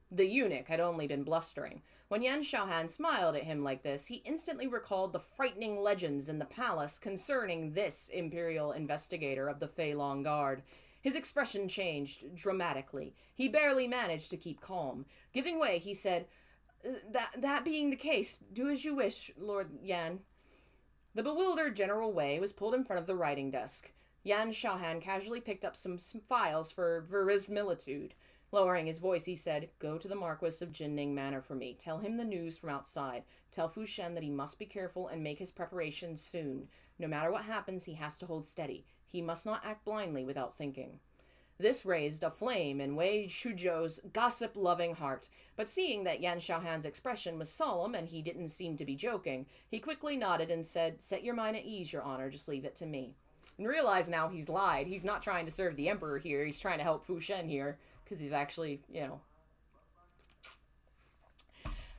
The eunuch had only been blustering. When Yan Xiaohan smiled at him like this, he instantly recalled the frightening legends in the palace concerning this Imperial Investigator of the Feilong Guard. His expression changed dramatically. He barely managed to keep calm. Giving way, he said, That being the case, do as you wish, Lord Yan." The bewildered General Wei was pulled in front of the writing desk. Yan Xiaohan casually picked up some files for verisimilitude. Lowering his voice, he said, "Go to the Marquis of Jinning Manor for me. Tell him the news from outside. Tell Fu Shen that he must be careful and make his preparations soon. No matter what happens, he has to hold steady. He must not act blindly without thinking." This raised a flame in Wei Shuzhou's gossip-loving heart, but seeing that Yan Xiaohan's expression was solemn and he didn't seem to be joking, he quickly nodded and said, "Set your mind at ease, Your Honor. Just leave it to me." And realize now he's lied. He's not trying to serve the Emperor here. He's trying to help Fu Shen here, because he's actually,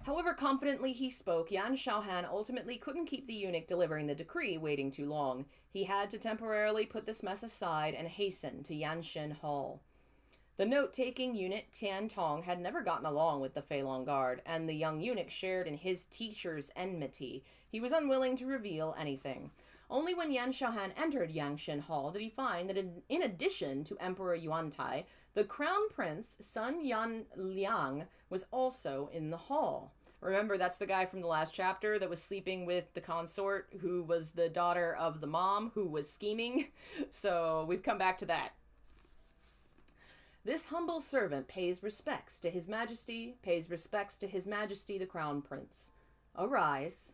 However confidently he spoke, Yan Xiaohan ultimately couldn't keep the eunuch delivering the decree waiting too long. He had to temporarily put this mess aside and hasten to Yanshin Hall. The note-taking eunuch Tian Tong had never gotten along with the Feilong Guard, and the young eunuch shared in his teacher's enmity. He was unwilling to reveal anything. Only when Yan Xiaohan entered Yangshin Hall did he find that in addition to Emperor Yuantai, the Crown Prince, Sun Yan Liang, was also in the hall. Remember, that's the guy from the last chapter that was sleeping with the consort, who was the daughter of the mom, who was scheming. So we've come back to that. "This humble servant pays respects to His Majesty, the Crown Prince. Arise."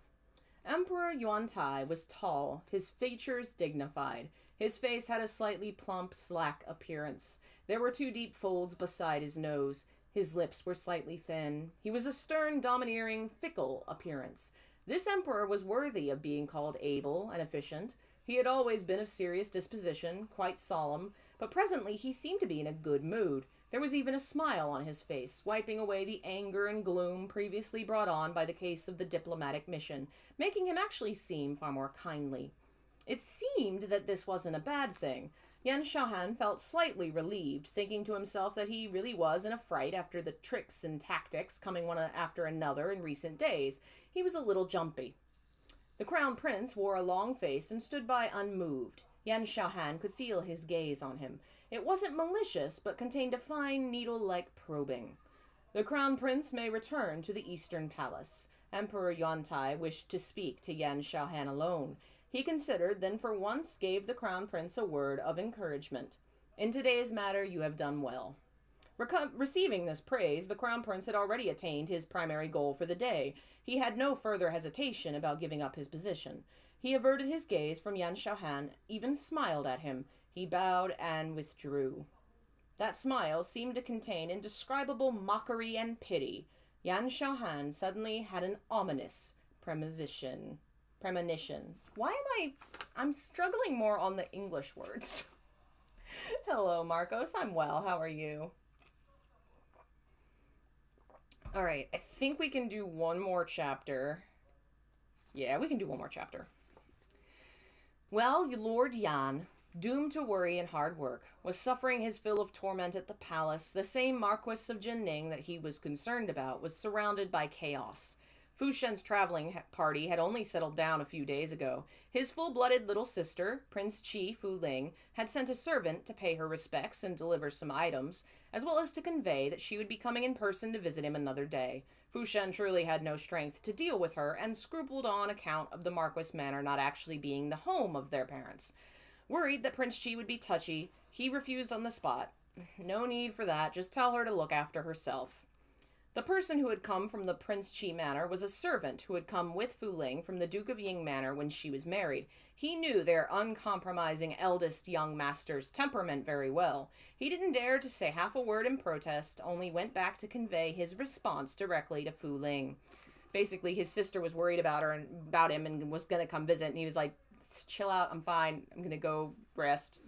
Emperor Yuantai was tall, his features dignified. His face had a slightly plump, slack appearance. There were 2 deep folds beside his nose. His lips were slightly thin. He was a stern, domineering, fickle appearance. This emperor was worthy of being called able and efficient. He had always been of serious disposition, quite solemn, but presently he seemed to be in a good mood. There was even a smile on his face, wiping away the anger and gloom previously brought on by the case of the diplomatic mission, making him actually seem far more kindly. It seemed that this wasn't a bad thing. Yan Xiaohan felt slightly relieved, thinking to himself that he really was in a fright after the tricks and tactics coming one after another in recent days. He was a little jumpy. The Crown Prince wore a long face and stood by unmoved. Yan Xiaohan could feel his gaze on him. It wasn't malicious, but contained a fine, needle-like probing. "The Crown Prince may return to the Eastern Palace." Emperor Yuantai wished to speak to Yan Xiaohan alone. He considered, then for once gave the Crown Prince a word of encouragement. "In today's matter, you have done well." Receiving this praise, the Crown Prince had already attained his primary goal for the day. He had no further hesitation about giving up his position. He averted his gaze from Yan Xiaohan, even smiled at him. He bowed and withdrew. That smile seemed to contain indescribable mockery and pity. Yan Xiaohan suddenly had an ominous premonition. Premonition. I'm struggling more on the English words. Hello, Marcos. I'm well. How are you? All right. I think we can do one more chapter. Yeah, we can do one more chapter. Well, Lord Yan, doomed to worry and hard work, was suffering his fill of torment at the palace. The same Marquis of Jinning that he was concerned about was surrounded by chaos. Fu Shen's traveling party had only settled down a few days ago. His full-blooded little sister, Prince Qi Fu Ling, had sent a servant to pay her respects and deliver some items, as well as to convey that she would be coming in person to visit him another day. Fu Shen truly had no strength to deal with her and scrupled on account of the Marquis Manor not actually being the home of their parents. Worried that Prince Qi would be touchy, he refused on the spot. No need for that, just tell her to look after herself. The person who had come from the Prince Qi Manor was a servant who had come with Fu Ling from the Duke of Ying Manor when she was married. He knew their uncompromising eldest young master's temperament very well. He didn't dare to say half a word in protest, only went back to convey his response directly to Fu Ling. Basically, his sister was worried about him and was going to come visit, and he was like, chill out, I'm fine, I'm going to go rest.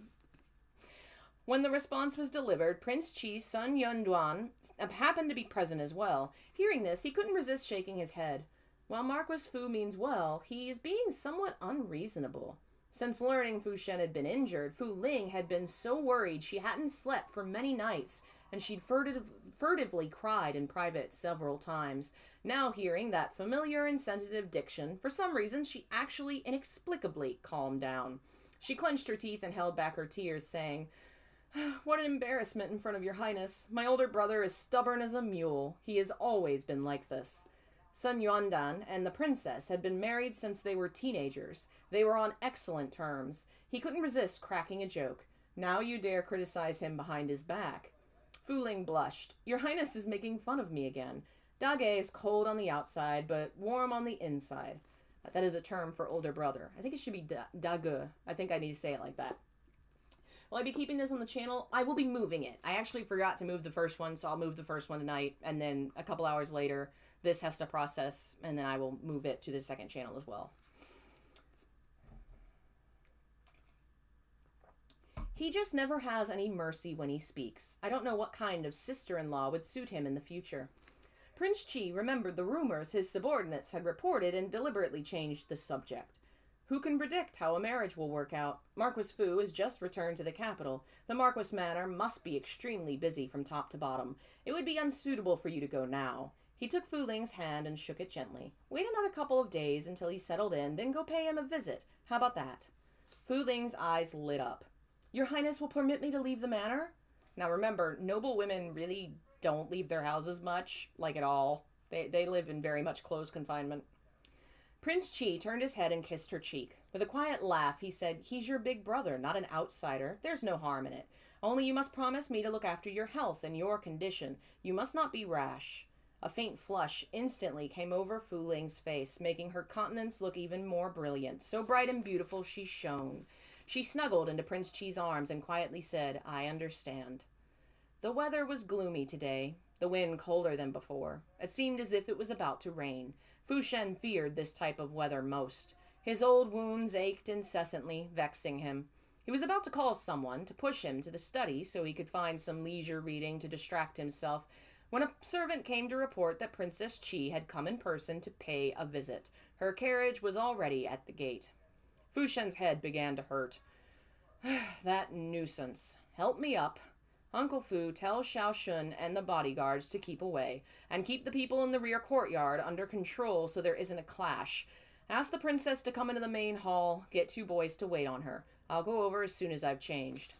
When the response was delivered, Prince Qi's son Yunduan happened to be present as well. Hearing this, he couldn't resist shaking his head. While Marquis Fu means well, he is being somewhat unreasonable. Since learning Fu Shen had been injured, Fu Ling had been so worried she hadn't slept for many nights, and she'd furtively cried in private several times. Now hearing that familiar and sensitive diction, for some reason she actually inexplicably calmed down. She clenched her teeth and held back her tears, saying, "What an embarrassment in front of your highness. My older brother is stubborn as a mule. He has always been like this." Sun Yuandan and the princess had been married since they were teenagers. They were on excellent terms. He couldn't resist cracking a joke. Now you dare criticize him behind his back. Fu Ling blushed. Your highness is making fun of me again. Dage is cold on the outside, but warm on the inside. That is a term for older brother. I think it should be Dage. I think I need to say it like that. Will I be keeping this on the channel? I will be moving it. I actually forgot to move the first one, so I'll move the first one tonight, and then a couple hours later, this has to process, and then I will move it to the second channel as well. He just never has any mercy when he speaks. I don't know what kind of sister-in-law would suit him in the future. Prince Qi remembered the rumors his subordinates had reported and deliberately changed the subject. Who can predict how a marriage will work out? Marquis Fu has just returned to the capital. The Marquis Manor must be extremely busy from top to bottom. It would be unsuitable for you to go now. He took Fu Ling's hand and shook it gently. Wait another couple of days until he's settled in, then go pay him a visit. How about that? Fu Ling's eyes lit up. Your Highness will permit me to leave the manor? Now remember, noble women really don't leave their houses much, like at all. They live in very much close confinement. Prince Qi turned his head and kissed her cheek. With a quiet laugh, he said, He's your big brother, not an outsider. There's no harm in it. Only you must promise me to look after your health and your condition. You must not be rash. A faint flush instantly came over Fu Ling's face, making her countenance look even more brilliant. So bright and beautiful she shone. She snuggled into Prince Qi's arms and quietly said, I understand. The weather was gloomy today, the wind colder than before. It seemed as if it was about to rain. Fu Shen feared this type of weather most. His old wounds ached incessantly, vexing him. He was about to call someone to push him to the study so he could find some leisure reading to distract himself, when a servant came to report that Princess Qi had come in person to pay a visit. Her carriage was already at the gate. Fu Shen's head began to hurt. That nuisance. Help me up. Uncle Fu, tell Xiao Shun and the bodyguards to keep away, and keep the people in the rear courtyard under control so there isn't a clash. Ask the princess to come into the main hall, get 2 boys to wait on her. I'll go over as soon as I've changed.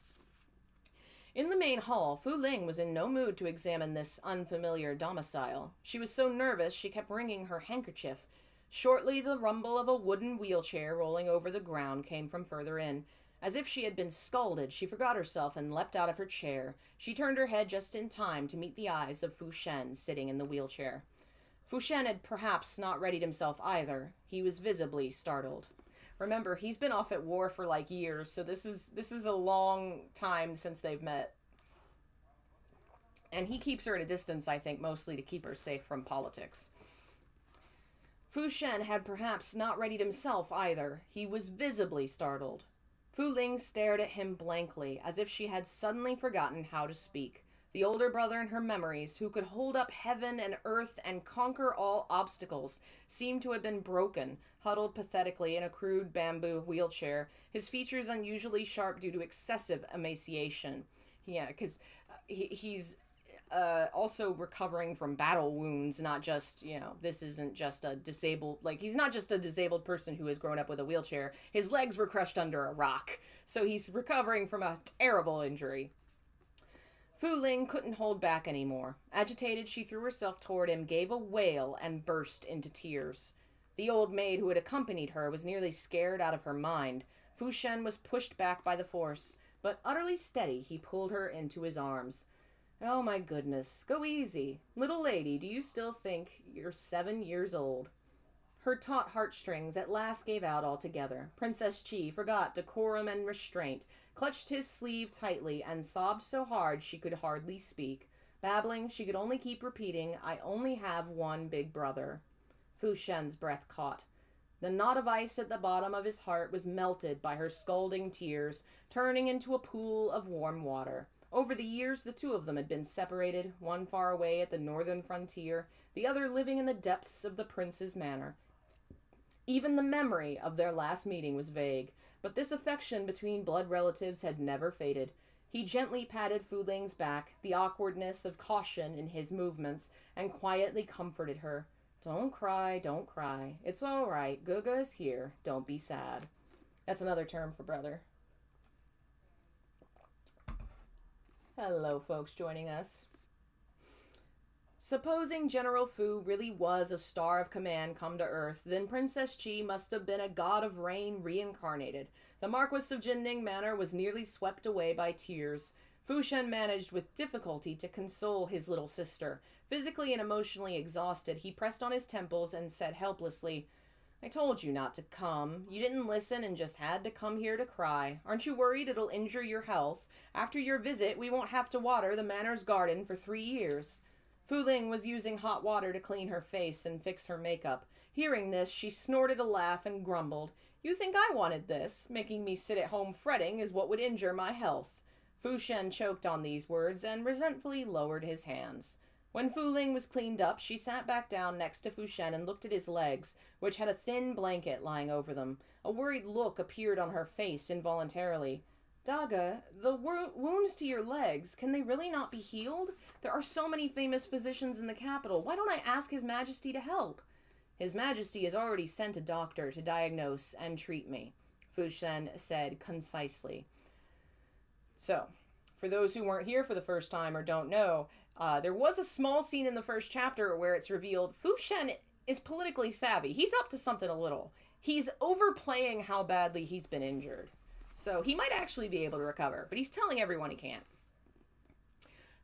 In the main hall, Fu Ling was in no mood to examine this unfamiliar domicile. She was so nervous she kept wringing her handkerchief. Shortly, the rumble of a wooden wheelchair rolling over the ground came from further in. As if she had been scalded, she forgot herself and leapt out of her chair. She turned her head just in time to meet the eyes of Fu Shen sitting in the wheelchair. Fu Shen had perhaps not readied himself either. He was visibly startled. Remember, he's been off at war for like years, so this is a long time since they've met. And he keeps her at a distance, I think, mostly to keep her safe from politics. Fu Shen had perhaps not readied himself either. He was visibly startled. Fu Ling stared at him blankly, as if she had suddenly forgotten how to speak. The older brother in her memories, who could hold up heaven and earth and conquer all obstacles, seemed to have been broken, huddled pathetically in a crude bamboo wheelchair, his features unusually sharp due to excessive emaciation. Yeah, because he's also recovering from battle wounds, not just, this isn't just a disabled, he's not just a disabled person who has grown up with a wheelchair. His legs were crushed under a rock, so he's recovering from a terrible injury. Fu Ling couldn't hold back anymore. Agitated, she threw herself toward him, gave a wail, and burst into tears. The old maid who had accompanied her was nearly scared out of her mind. Fu Shen was pushed back by the force, but utterly steady, he pulled her into his arms. Oh my goodness, go easy. Little lady, do you still think you're 7 years old? Her taut heartstrings at last gave out altogether. Princess Chi forgot decorum and restraint, clutched his sleeve tightly, and sobbed so hard she could hardly speak. Babbling, she could only keep repeating, I only have one big brother. Fu Shen's breath caught. The knot of ice at the bottom of his heart was melted by her scalding tears, turning into a pool of warm water. Over the years, the two of them had been separated, one far away at the northern frontier, the other living in the depths of the prince's manor. Even the memory of their last meeting was vague, but this affection between blood relatives had never faded. He gently patted Fu Ling's back, the awkwardness of caution in his movements, and quietly comforted her. Don't cry, don't cry. It's all right. Guga is here. Don't be sad. That's another term for brother. Hello, folks joining us. Supposing General Fu really was a star of command come to Earth, then Princess Chi must have been a god of rain reincarnated. The Marquis of Jinning Manor was nearly swept away by tears. Fu Shen managed with difficulty to console his little sister. Physically and emotionally exhausted, he pressed on his temples and said helplessly, I told you not to come. You didn't listen and just had to come here to cry. Aren't you worried it'll injure your health? After your visit, we won't have to water the manor's garden for 3 years. Fu Ling was using hot water to clean her face and fix her makeup. Hearing this, she snorted a laugh and grumbled, You think I wanted this? Making me sit at home fretting is what would injure my health. Fu Shen choked on these words and resentfully lowered his hands. When Fu Ling was cleaned up, she sat back down next to Fu Shen and looked at his legs, which had a thin blanket lying over them. A worried look appeared on her face involuntarily. Daga, the wounds to your legs, can they really not be healed? There are so many famous physicians in the capital. Why don't I ask His Majesty to help? His Majesty has already sent a doctor to diagnose and treat me, Fu Shen said concisely. So, for those who weren't here for the first time or don't know, there was a small scene in the first chapter where it's revealed Fu Shen is politically savvy. He's up to something a little. He's overplaying how badly he's been injured. So he might actually be able to recover, but he's telling everyone he can't.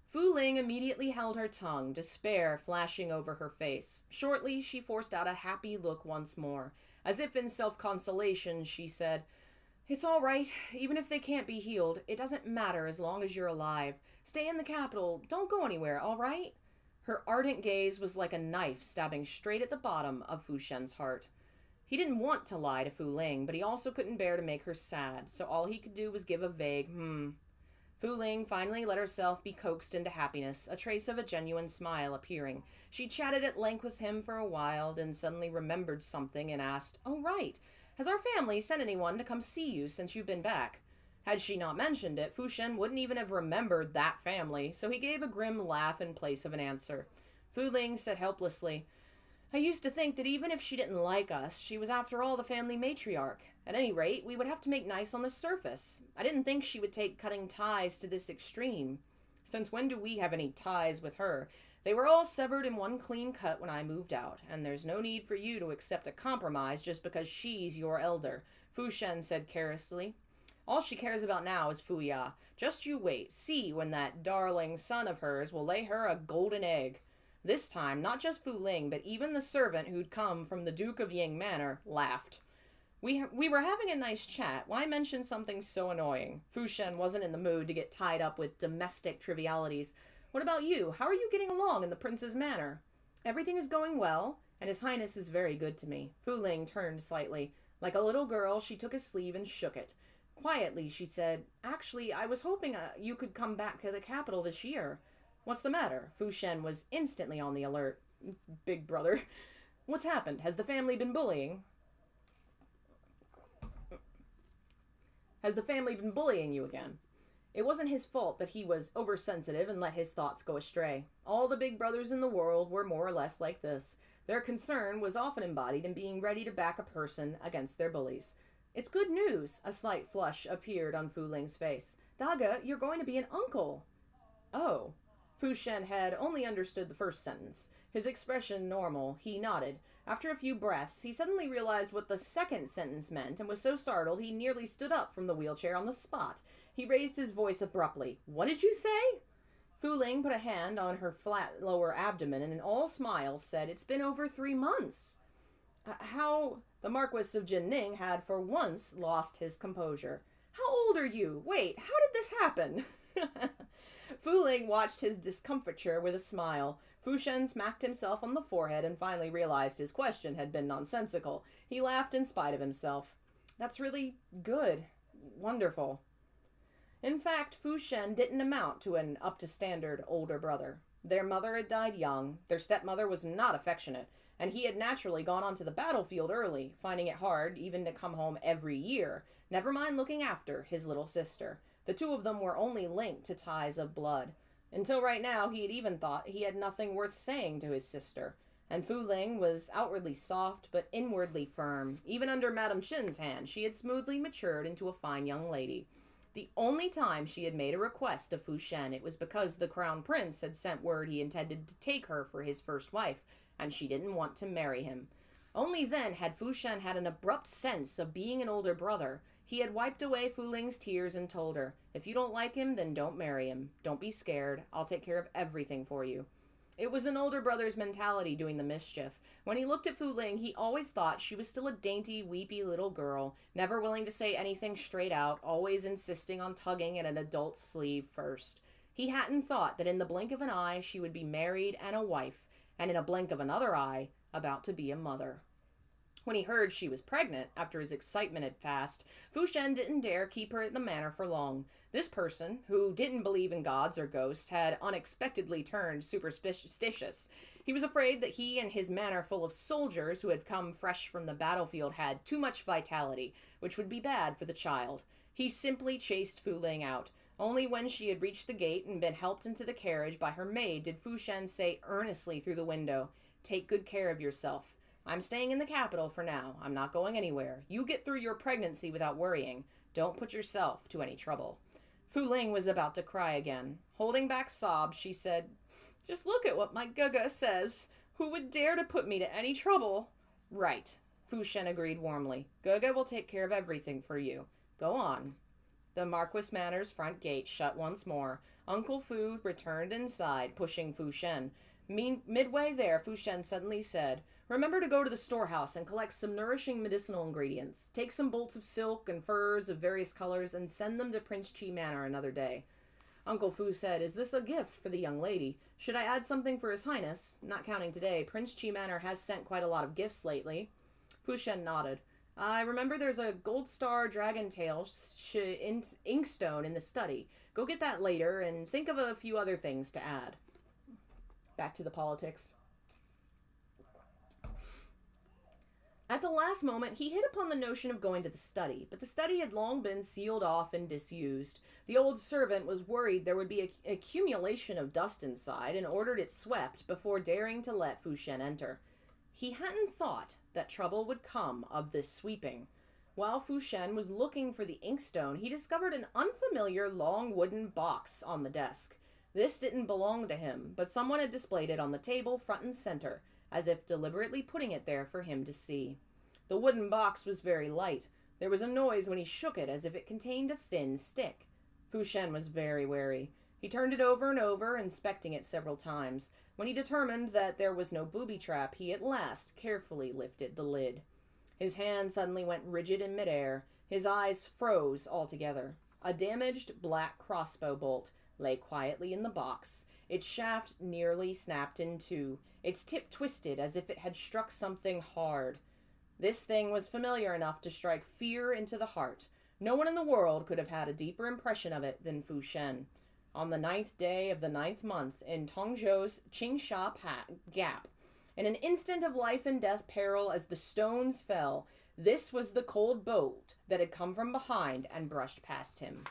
Fu Ling immediately held her tongue, despair flashing over her face. Shortly, she forced out a happy look once more. As if in self-consolation, she said, It's all right. Even if they can't be healed, it doesn't matter as long as you're alive. Stay in the capital. Don't go anywhere, all right? Her ardent gaze was like a knife stabbing straight at the bottom of Fu Shen's heart. He didn't want to lie to Fu Ling, but he also couldn't bear to make her sad, so all he could do was give a vague, Fu Ling finally let herself be coaxed into happiness, a trace of a genuine smile appearing. She chatted at length with him for a while, then suddenly remembered something and asked, Oh, right. Has our family sent anyone to come see you since you've been back? Had she not mentioned it, Fu Shen wouldn't even have remembered that family, so he gave a grim laugh in place of an answer. Fu Ling said helplessly, I used to think that even if she didn't like us, she was after all the family matriarch. At any rate, we would have to make nice on the surface. I didn't think she would take cutting ties to this extreme. Since when do we have any ties with her? They were all severed in one clean cut when I moved out, and there's no need for you to accept a compromise just because she's your elder, Fu Shen said carelessly. All she cares about now is Fu Ya. Just you wait. See when that darling son of hers will lay her a golden egg. This time, not just Fu Ling, but even the servant who'd come from the Duke of Ying Manor laughed. We were having a nice chat. Why mention something so annoying? Fu Shen wasn't in the mood to get tied up with domestic trivialities. What about you? How are you getting along in the prince's manor? Everything is going well. and His Highness is very good to me. Fu Ling turned slightly. Like a little girl, she took his sleeve and shook it. Quietly, she said, "Actually, I was hoping you could come back to the capital this year." "What's the matter?" Fu Shen was instantly on the alert. "Big brother. What's happened? Has the family been bullying? Has the family been bullying you again?" It wasn't his fault that he was oversensitive and let his thoughts go astray. All the big brothers in the world were more or less like this. Their concern was often embodied in being ready to back a person against their bullies. "It's good news." A slight flush appeared on Fu Ling's face. "Daga, you're going to be an uncle." "Oh." Fu Shen had only understood the first sentence. His expression normal, he nodded. After a few breaths, he suddenly realized what the second sentence meant and was so startled he nearly stood up from the wheelchair on the spot. He raised his voice abruptly. "What did you say?" Fu Ling put a hand on her flat lower abdomen and, all smiles, said, "It's been over 3 months." How? The Marquis of Jinning had for once lost his composure. "How old are you? Wait, how did this happen?" Fu Ling watched his discomfiture with a smile. Fu Shen smacked himself on the forehead and finally realized his question had been nonsensical. He laughed in spite of himself. "That's really good. Wonderful." In fact, Fu Shen didn't amount to an up-to-standard older brother. Their mother had died young, their stepmother was not affectionate, and he had naturally gone onto the battlefield early, finding it hard even to come home every year, never mind looking after his little sister. The two of them were only linked to ties of blood. Until right now, he had even thought he had nothing worth saying to his sister. And Fu Ling was outwardly soft, but inwardly firm. Even under Madame Shin's hand, she had smoothly matured into a fine young lady. The only time she had made a request of Fu Shen, it was because the crown prince had sent word he intended to take her for his first wife, and she didn't want to marry him. Only then had Fu Shen had an abrupt sense of being an older brother. He had wiped away Fu Ling's tears and told her, "If you don't like him, then don't marry him. Don't be scared. I'll take care of everything for you." It was an older brother's mentality doing the mischief. When he looked at Fu Ling, he always thought she was still a dainty, weepy little girl, never willing to say anything straight out, always insisting on tugging at an adult's sleeve first. He hadn't thought that in the blink of an eye she would be married and a wife, and in a blink of another eye, about to be a mother. When he heard she was pregnant, after his excitement had passed, Fu Shen didn't dare keep her at the manor for long. This person, who didn't believe in gods or ghosts, had unexpectedly turned superstitious. He was afraid that he and his manor full of soldiers who had come fresh from the battlefield had too much vitality, which would be bad for the child. He simply chased Fu Ling out. Only when she had reached the gate and been helped into the carriage by her maid did Fu Shen say earnestly through the window, "Take good care of yourself. I'm staying in the capital for now. I'm not going anywhere. You get through your pregnancy without worrying. Don't put yourself to any trouble." Fu Ling was about to cry again. Holding back sobs, she said, "Just look at what my Gaga says. Who would dare to put me to any trouble?" "Right," Fu Shen agreed warmly. "Gaga will take care of everything for you. Go on." The Marquis Manor's front gate shut once more. Uncle Fu returned inside, pushing Fu Shen. Midway there, Fu Shen suddenly said, "Remember to go to the storehouse and collect some nourishing medicinal ingredients. Take some bolts of silk and furs of various colors and send them to Prince Chi Manor another day." Uncle Fu said, "Is this a gift for the young lady? Should I add something for His Highness? Not counting today, Prince Chi Manor has sent quite a lot of gifts lately." Fu Shen nodded. "I remember there's a gold star dragon tail inkstone in the study. Go get that later and think of a few other things to add." Back to the politics. At the last moment, he hit upon the notion of going to the study, but the study had long been sealed off and disused. The old servant was worried there would be an accumulation of dust inside and ordered it swept before daring to let Fu Shen enter. He hadn't thought that trouble would come of this sweeping. While Fu Shen was looking for the inkstone, he discovered an unfamiliar long wooden box on the desk. This didn't belong to him, but someone had displayed it on the table front and center, as if deliberately putting it there for him to see. The wooden box was very light. There was a noise when he shook it as if it contained a thin stick. Fu Shen was very wary. He turned it over and over, inspecting it several times. When he determined that there was no booby trap, he at last carefully lifted the lid. His hand suddenly went rigid in midair. His eyes froze altogether. A damaged black crossbow bolt lay quietly in the box, its shaft nearly snapped in two, its tip twisted as if it had struck something hard. This thing was familiar enough to strike fear into the heart. No one in the world could have had a deeper impression of it than Fu Shen. On the 9th day of the 9th month, in Tongzhou's Qingsha Gap, in an instant of life and death peril as the stones fell, this was the cold bolt that had come from behind and brushed past him.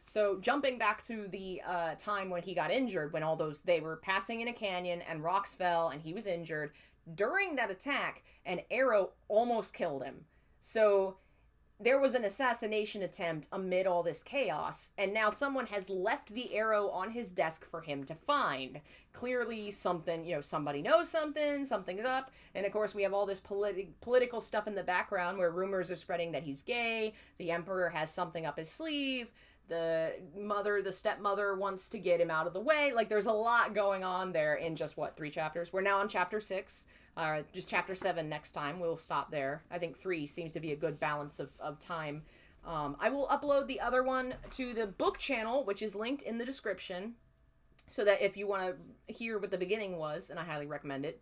So jumping back to the time when he got injured, when they were passing in a canyon and rocks fell and he was injured, during that attack, an arrow almost killed him. So there was an assassination attempt amid all this chaos, and now someone has left the arrow on his desk for him to find. Clearly something, somebody knows something, something's up, and of course we have all this political stuff in the background where rumors are spreading that he's gay, the emperor has something up his sleeve, the stepmother wants to get him out of the way. Like, there's a lot going on there in just, 3 chapters? We're now on chapter 6. Just chapter 7 next time. We'll stop there. I think 3 seems to be a good balance of time. I will upload the other one to the book channel, which is linked in the description, so that if you want to hear what the beginning was, and I highly recommend it,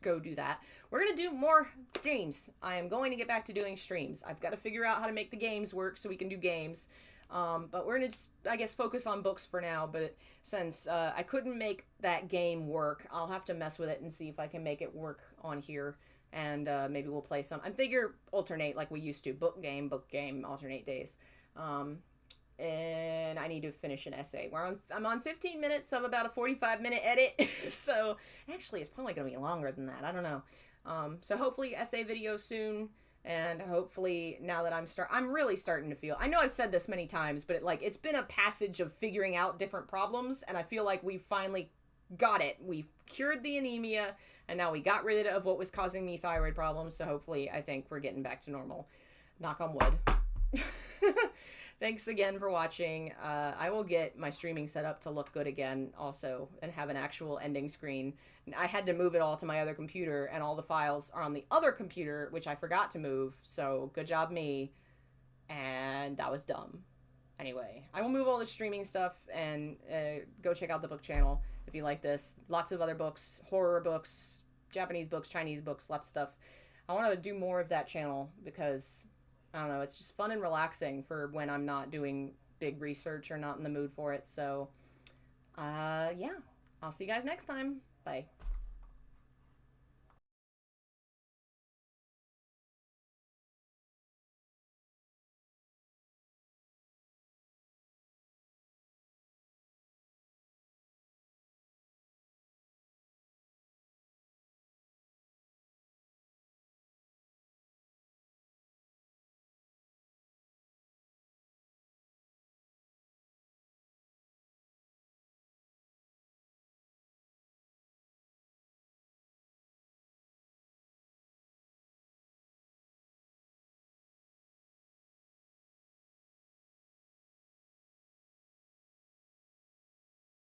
go do that. We're going to do more streams. I am going to get back to doing streams. I've got to figure out how to make the games work so we can do games. But we're going to just, I guess, focus on books for now. But since I couldn't make that game work, I'll have to mess with it and see if I can make it work on here. And maybe we'll play some. I figure alternate like we used to. Book game, alternate days. And I need to finish an essay. I'm on 15 minutes of about a 45-minute edit. So actually, it's probably going to be longer than that. I don't know. So hopefully essay video soon. And hopefully now that I'm really starting to feel, I know I've said this many times, but it's been a passage of figuring out different problems, and I feel like we finally got it. We've cured the anemia, and now we got rid of what was causing me thyroid problems, so hopefully I think we're getting back to normal. Knock on wood. Thanks again for watching. I will get my streaming set up to look good again also and have an actual ending screen. I had to move it all to my other computer, and all the files are on the other computer, which I forgot to move, so good job me. And that was dumb. Anyway, I will move all the streaming stuff and go check out the book channel if you like this. Lots of other books, horror books, Japanese books, Chinese books, lots of stuff. I want to do more of that channel because, I don't know, it's just fun and relaxing for when I'm not doing big research or not in the mood for it. So, yeah, I'll see you guys next time. Bye.